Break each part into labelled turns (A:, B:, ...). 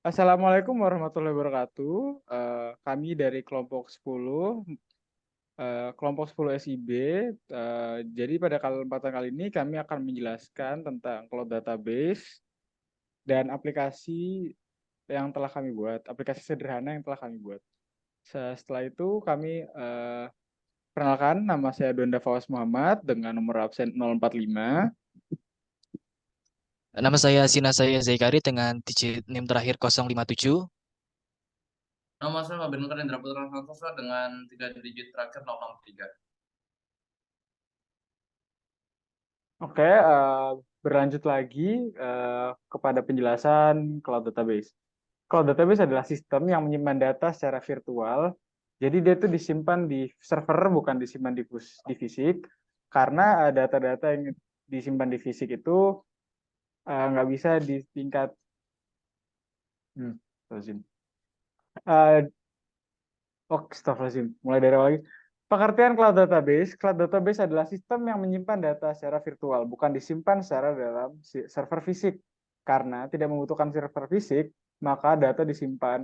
A: Assalamualaikum warahmatullahi wabarakatuh. Kami dari kelompok 10, kelompok 10 SIB. Jadi pada kesempatan kali ini kami akan menjelaskan tentang cloud database dan aplikasi yang telah kami buat, aplikasi sederhana yang telah kami buat. Setelah itu kami perkenalkan, nama saya Donda Fawas Muhammad dengan nomor absen 045.
B: Nama saya Sinasaya Zaikari dengan digit NIM terakhir 057.
C: Nama saya Fabian Indra Putra Santosa dengan 3 digit terakhir 063.
A: Oke, berlanjut lagi kepada penjelasan cloud database. Cloud database adalah sistem yang menyimpan data secara virtual. Jadi dia itu disimpan di server, bukan disimpan di fisik. Karena data-data yang disimpan di fisik itu nggak bisa di tingkat lazim. Astagfirullahaladzim. Mulai dari awal lagi. Pengertian cloud database. Cloud database adalah sistem yang menyimpan data secara virtual, bukan disimpan secara dalam server fisik. Karena tidak membutuhkan server fisik, maka data disimpan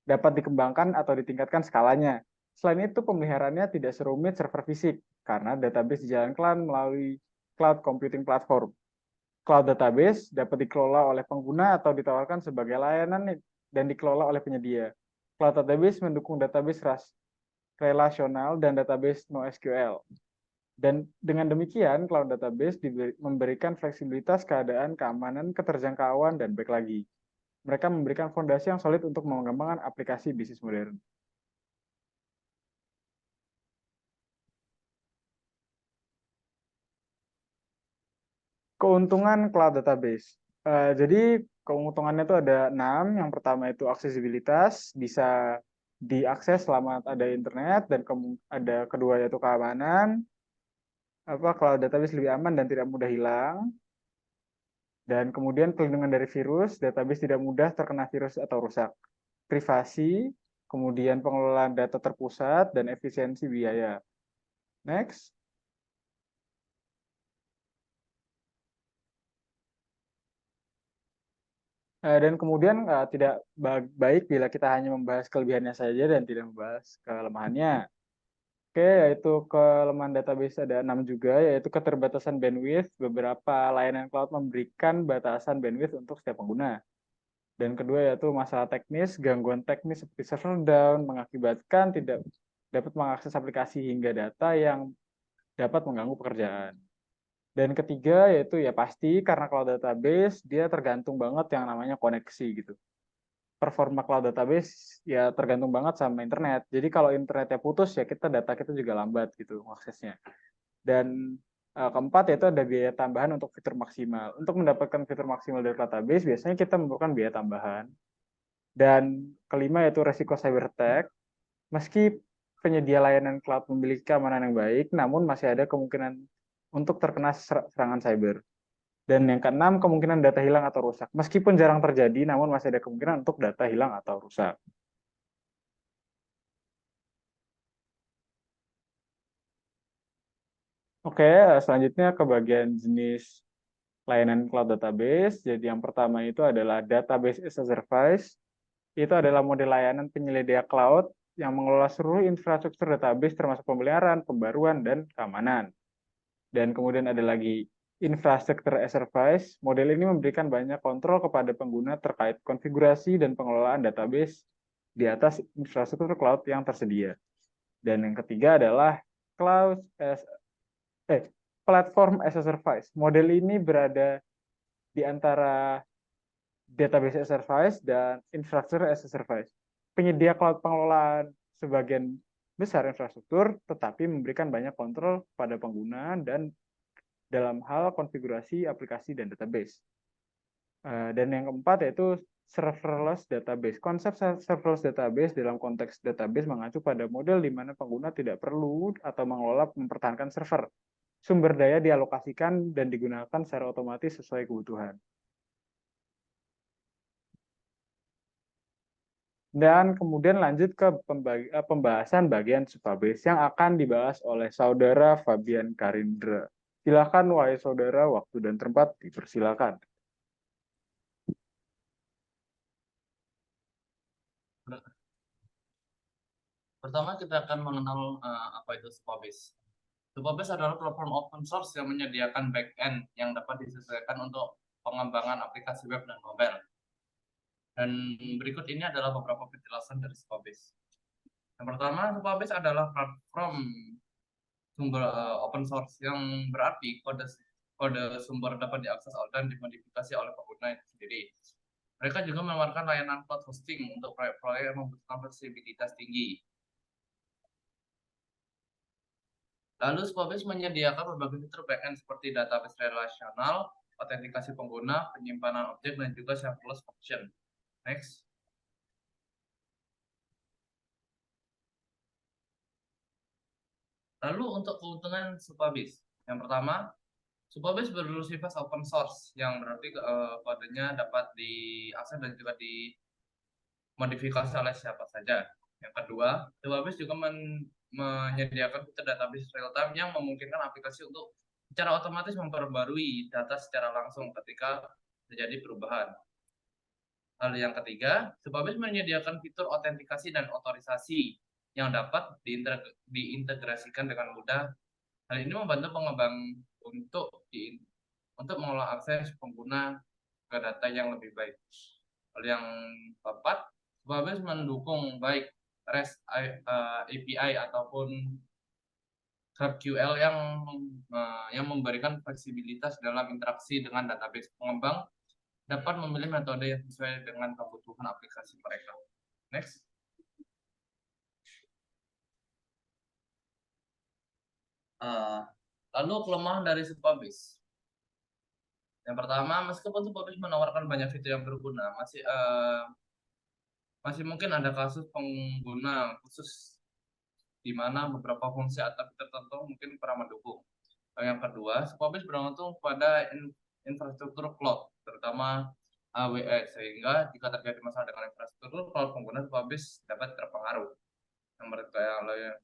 A: dapat dikembangkan atau ditingkatkan skalanya. Selain itu, pemeliharaannya tidak serumit server fisik, karena database dijalankan melalui cloud computing platform. Cloud database dapat dikelola oleh pengguna atau ditawarkan sebagai layanan dan dikelola oleh penyedia. Cloud database mendukung database relasional dan database NoSQL. Dan dengan demikian, cloud database memberikan fleksibilitas keadaan, keamanan, keterjangkauan, dan baik lagi. Mereka memberikan fondasi yang solid untuk mengembangkan aplikasi bisnis modern. Keuntungan cloud database. Jadi keuntungannya itu ada 6. Yang pertama itu aksesibilitas, bisa diakses selama ada internet, dan ada kedua yaitu keamanan. Cloud database lebih aman dan tidak mudah hilang. Dan kemudian pelindungan dari virus, database tidak mudah terkena virus atau rusak. Privasi, kemudian pengelolaan data terpusat, dan efisiensi biaya. Next. Dan kemudian tidak baik bila kita hanya membahas kelebihannya saja dan tidak membahas kelemahannya. Oke, yaitu kelemahan database ada 6 juga, yaitu keterbatasan bandwidth. Beberapa layanan cloud memberikan batasan bandwidth untuk setiap pengguna. Dan kedua yaitu masalah teknis, gangguan teknis seperti server down mengakibatkan tidak dapat mengakses aplikasi hingga data yang dapat mengganggu pekerjaan. Dan ketiga yaitu ya pasti karena cloud database dia tergantung banget yang namanya koneksi gitu. Performa cloud database ya tergantung banget sama internet. Jadi kalau internetnya putus ya data kita juga lambat gitu aksesnya. Dan keempat yaitu ada biaya tambahan untuk fitur maksimal. Untuk mendapatkan fitur maksimal dari database biasanya kita memerlukan biaya tambahan. Dan kelima yaitu resiko cyber attack. Meski penyedia layanan cloud memiliki keamanan yang baik, namun masih ada kemungkinan untuk terkena serangan cyber. Dan yang keenam, kemungkinan data hilang atau rusak. Meskipun jarang terjadi, namun masih ada kemungkinan untuk data hilang atau rusak. Oke, selanjutnya ke bagian jenis layanan cloud database. Jadi yang pertama itu adalah database as a service. Itu adalah model layanan penyedia cloud yang mengelola seluruh infrastruktur database termasuk pemeliharaan, pembaruan, dan keamanan. Dan kemudian ada lagi infrastruktur as a service. Model ini memberikan banyak kontrol kepada pengguna terkait konfigurasi dan pengelolaan database di atas infrastruktur cloud yang tersedia. Dan yang ketiga adalah cloud as platform as a service. Model ini berada di antara database as a service dan infrastruktur as a service. Penyedia cloud pengelolaan sebagian besar infrastruktur, tetapi memberikan banyak kontrol pada pengguna dan dalam hal konfigurasi aplikasi dan database. Dan yang keempat yaitu serverless database. Konsep serverless database dalam konteks database mengacu pada model di mana pengguna tidak perlu atau mengelola mempertahankan server. Sumber daya dialokasikan dan digunakan secara otomatis sesuai kebutuhan. Dan kemudian lanjut ke pembahasan bagian Supabase yang akan dibahas oleh Saudara Fabian Karindra. Silakan wahai saudara, waktu dan tempat dipersilakan.
C: Pertama kita akan mengenal apa itu Supabase. Supabase adalah platform open source yang menyediakan backend yang dapat disesuaikan untuk pengembangan aplikasi web dan mobile. Dan berikut ini adalah beberapa penjelasan dari Supabase. Yang pertama, Supabase adalah platform sumber open source yang berarti kode sumber dapat diakses dan dimodifikasi oleh pengguna itu sendiri. Mereka juga menawarkan layanan cloud hosting untuk proyek-proyek yang membutuhkan fleksibilitas tinggi. Lalu Supabase menyediakan berbagai fitur backend seperti database relasional, autentikasi pengguna, penyimpanan objek, dan juga serverless function. Next. Lalu untuk keuntungan Supabase. Yang pertama, Supabase bersifat open source, yang berarti kodenya dapat diakses dan juga dimodifikasi oleh siapa saja. Yang kedua, Supabase juga menyediakan fitur database real time yang memungkinkan aplikasi untuk secara otomatis memperbarui data secara langsung ketika terjadi perubahan. Lalu yang ketiga, Supabase menyediakan fitur autentikasi dan otorisasi yang dapat diintegrasikan dengan mudah. Hal ini membantu pengembang untuk mengolah akses pengguna ke data yang lebih baik. Lalu yang keempat, Supabase mendukung baik REST API ataupun GraphQL yang memberikan fleksibilitas dalam interaksi dengan database. Pengembang dapat memilih metode yang sesuai dengan kebutuhan aplikasi mereka. Next. Lalu kelemahan dari Supabase. Yang pertama, meskipun Supabase menawarkan banyak fitur yang berguna, masih mungkin ada kasus pengguna khusus di mana beberapa fungsi atau fitur tertentu mungkin kurang mendukung. Yang kedua, Supabase bergantung pada infrastruktur cloud, terutama AWS, sehingga jika terjadi masalah dengan infrastruktur cloud, pengguna Supabase dapat terpengaruh. Yang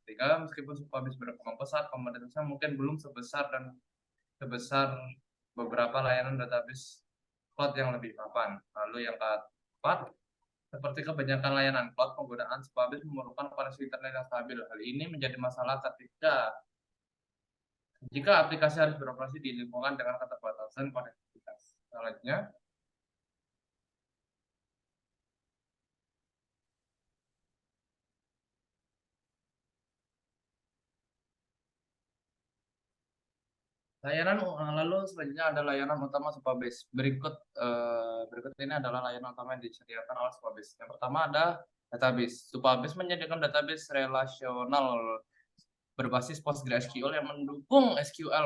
C: ketiga, meskipun Supabase berkembang pesat, komoditasnya mungkin belum sebesar beberapa layanan database cloud yang lebih mapan. Lalu yang keempat, seperti kebanyakan layanan cloud, penggunaan Supabase memerlukan koneksi internet yang stabil. Hal ini menjadi masalah jika aplikasi harus beroperasi di lingkungan dengan keterbatasan konektivitas. Selanjutnya, lalu selanjutnya ada layanan utama Supabase. Berikut ini adalah layanan utama yang disediakan oleh Supabase. Yang pertama ada database. Supabase menyediakan database relasional berbasis PostgreSQL yang mendukung SQL,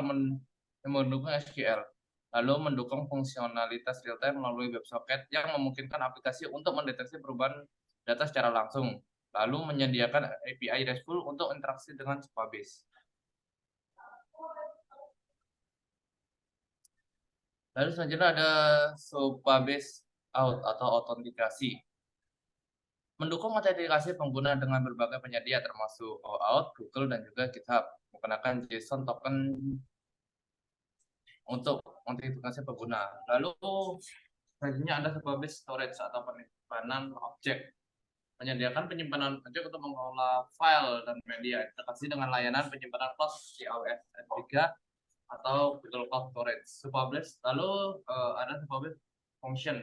C: lalu mendukung fungsionalitas real-time melalui WebSocket yang memungkinkan aplikasi untuk mendeteksi perubahan data secara langsung, lalu menyediakan API RESTful untuk interaksi dengan Supabase. Lalu selanjutnya ada Supabase Out atau autentikasi. Mendukung autentikasi pengguna dengan berbagai penyedia termasuk OAuth, Google, dan juga GitHub. Menggunakan JSON token untuk autentikasi pengguna. Lalu selanjutnya ada Supabase Storage atau penyimpanan objek. Menyediakan penyimpanan objek untuk mengelola file dan media. Integrasi dengan layanan penyimpanan cloud di AWS S3 atau Google Cloud Storage. Supabase, lalu ada Supabase Function,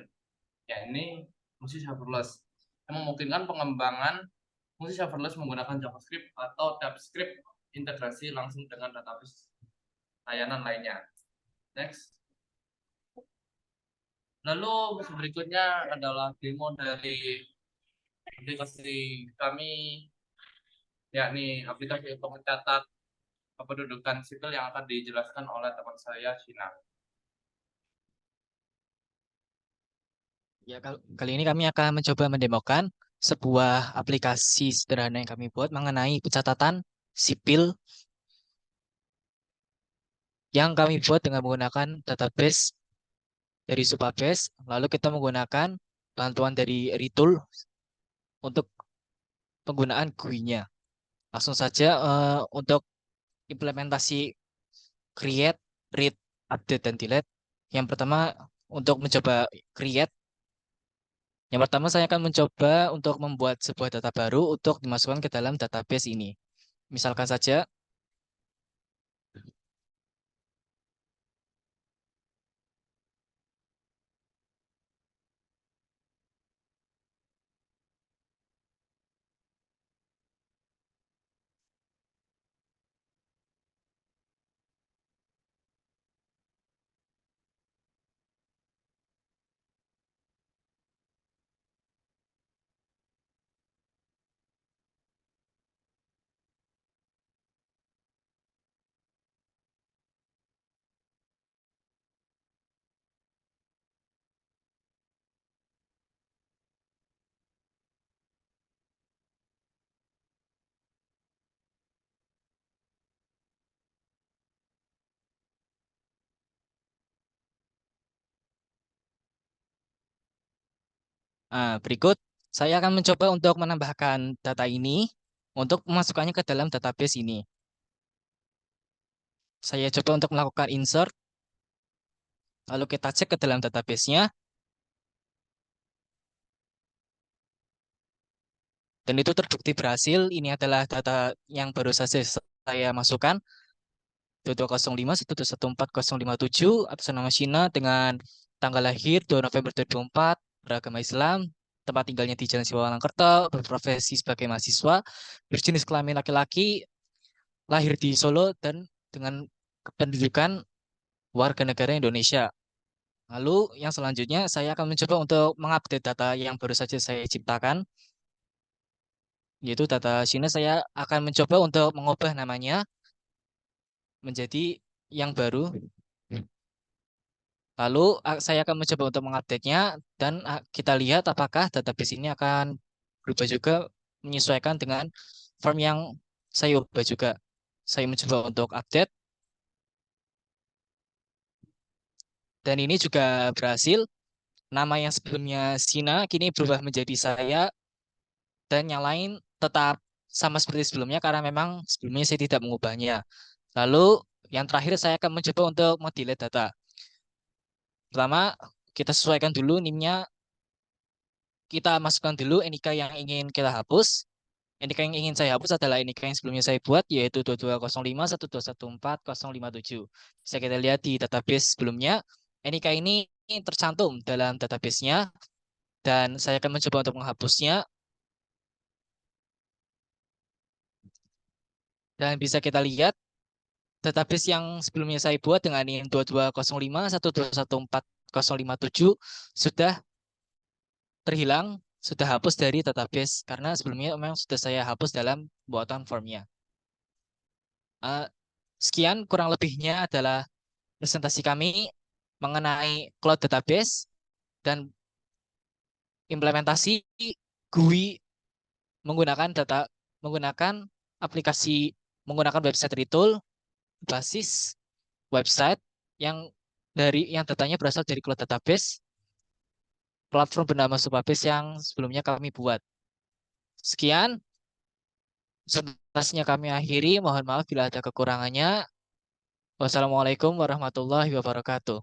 C: yakni fungsi serverless, yang memungkinkan pengembangan fungsi serverless menggunakan JavaScript atau TypeScript integrasi langsung dengan database layanan lainnya. Next. Lalu berikutnya adalah demo dari aplikasi kami, yakni aplikasi untuk mencatat kependudukan sipil yang akan dijelaskan oleh teman saya, Shina.
B: Ya, kali ini kami akan mencoba mendemokan sebuah aplikasi sederhana yang kami buat mengenai pencatatan sipil yang kami buat dengan menggunakan database dari Supabase. Lalu kita menggunakan bantuan dari Retool untuk penggunaan GUI-nya. Langsung saja untuk implementasi create, read, update, dan delete. Yang pertama untuk mencoba create, Yang pertama saya akan mencoba untuk membuat sebuah data baru untuk dimasukkan ke dalam database ini. Misalkan saja berikut saya akan mencoba untuk menambahkan data ini untuk memasukkannya ke dalam database ini. Saya coba untuk melakukan insert, lalu kita cek ke dalam database-nya, dan itu terbukti berhasil. Ini adalah data yang baru saja saya masukkan, 2205 atas nama Shina dengan tanggal lahir 2 November 2004, beragama Islam, tempat tinggalnya di Jalan Siwalangkerto, berprofesi sebagai mahasiswa, berjenis kelamin laki-laki, lahir di Solo, dan dengan kependudukan warga negara Indonesia. Lalu yang selanjutnya saya akan mencoba untuk mengupdate data yang baru saja saya ciptakan, yaitu data Shina. Saya akan mencoba untuk mengubah namanya menjadi yang baru. Lalu saya akan mencoba untuk mengupdate-nya dan kita lihat apakah database ini akan berubah juga menyesuaikan dengan form yang saya ubah juga. Saya mencoba untuk update dan ini juga berhasil. Nama yang sebelumnya Sina kini berubah menjadi saya dan yang lain tetap sama seperti sebelumnya karena memang sebelumnya saya tidak mengubahnya. Lalu yang terakhir saya akan mencoba untuk delete data. Pertama, kita sesuaikan dulu NIM-nya, kita masukkan dulu NIK yang ingin kita hapus. NIK yang ingin saya hapus adalah NIK yang sebelumnya saya buat, yaitu 2205 1214057. Bisa kita lihat di database sebelumnya, NIK ini tercantum dalam database-nya, dan saya akan mencoba untuk menghapusnya. Dan bisa kita lihat, database yang sebelumnya saya buat dengan NIM 2205 1214057 sudah terhilang, sudah hapus dari database karena sebelumnya memang sudah saya hapus dalam buatan formnya. Sekian kurang lebihnya adalah presentasi kami mengenai cloud database dan implementasi GUI menggunakan aplikasi menggunakan website retool basis website yang datanya berasal dari cloud database platform bernama Supabase yang sebelumnya kami buat. Sekian presentasinya kami akhiri. Mohon maaf bila ada kekurangannya. Wassalamualaikum warahmatullahi wabarakatuh.